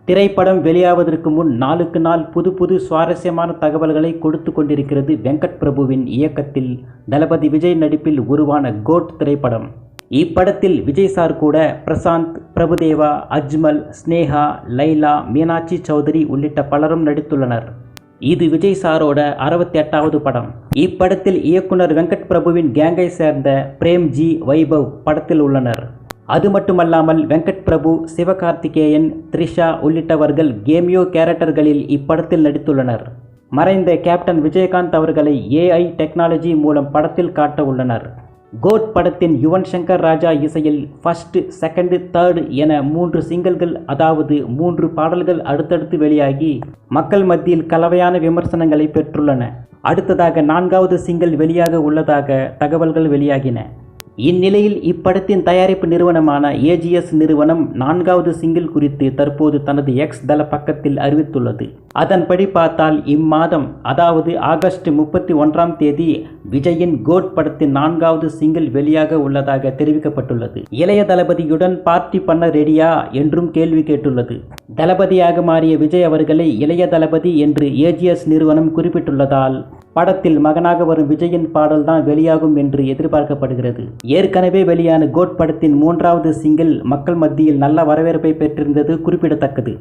திரைப்படம் வெளியாவதற்கு முன் நாளுக்கு நாள் புது புது சுவாரஸ்யமான தகவல்களை கொடுத்து கொண்டிருக்கிறது வெங்கட் பிரபுவின் இயக்கத்தில் தளபதி விஜய் நடிப்பில் உருவான கோட் திரைப்படம். இப்படத்தில் விஜய் சார் கூட பிரசாந்த், பிரபுதேவா, அஜ்மல், ஸ்னேகா, லைலா, மீனாட்சி சௌத்ரி உள்ளிட்ட பலரும் நடித்துள்ளனர். இது விஜய் சாரோட 68வது படம். இப்படத்தில் இயக்குனர் வெங்கட் பிரபுவின் கேங்கை சேர்ந்த பிரேம்ஜி, வைபவ் படத்தில் உள்ளனர். அது மட்டுமல்லாமல் வெங்கட் பிரபு, சிவகார்த்திகேயன், த்ரிஷா உள்ளிட்டவர்கள் கேமியோ கேரக்டர்களில் இப்படத்தில் நடித்துள்ளனர். மறைந்த கேப்டன் விஜயகாந்த் அவர்களை AI டெக்னாலஜி மூலம் படத்தில் காட்ட உள்ளனர். கோட் படத்தின் யுவன் சங்கர் ராஜா இசையில் ஃபர்ஸ்ட், செகண்ட், தேர்ட் என 3 சிங்கிள்கள், அதாவது 3 பாடல்கள் அடுத்தடுத்து வெளியாகி மக்கள் மத்தியில் கலவையான விமர்சனங்களை பெற்றுள்ளன. அடுத்ததாக 4வது சிங்கிள் வெளியாக உள்ளதாக தகவல்கள் வெளியாகின. இந்நிலையில் இப்படத்தின் தயாரிப்பு நிறுவனமான AGS நிறுவனம் 4வது சிங்கிள் குறித்து தற்போது தனது எக்ஸ் தள பக்கத்தில் அறிவித்துள்ளது. அதன்படி பார்த்தால் இம்மாதம், அதாவது ஆகஸ்ட் 31ஆம் தேதி விஜயின் கோட் படத்தின் 4வது சிங்கிள் வெளியாக உள்ளதாக தெரிவிக்கப்பட்டுள்ளது. இளைய தளபதியுடன் பார்ட்டி பண்ண ரெடியா என்றும் கேள்வி கேட்டுள்ளது. தளபதியாக மாறிய விஜய் அவர்களை இளைய தளபதி என்று AGS நிறுவனம் குறிப்பிட்டுள்ளதால் படத்தில் மகனாக வரும் விஜயின் பாடல் தான் வெளியாகும் என்று எதிர்பார்க்கப்படுகிறது. ஏற்கனவே வெளியான கோட் படத்தின் 3வது சிங்கிள் மக்கள் மத்தியில் நல்ல வரவேற்பை பெற்றிருந்தது குறிப்பிடத்தக்கது.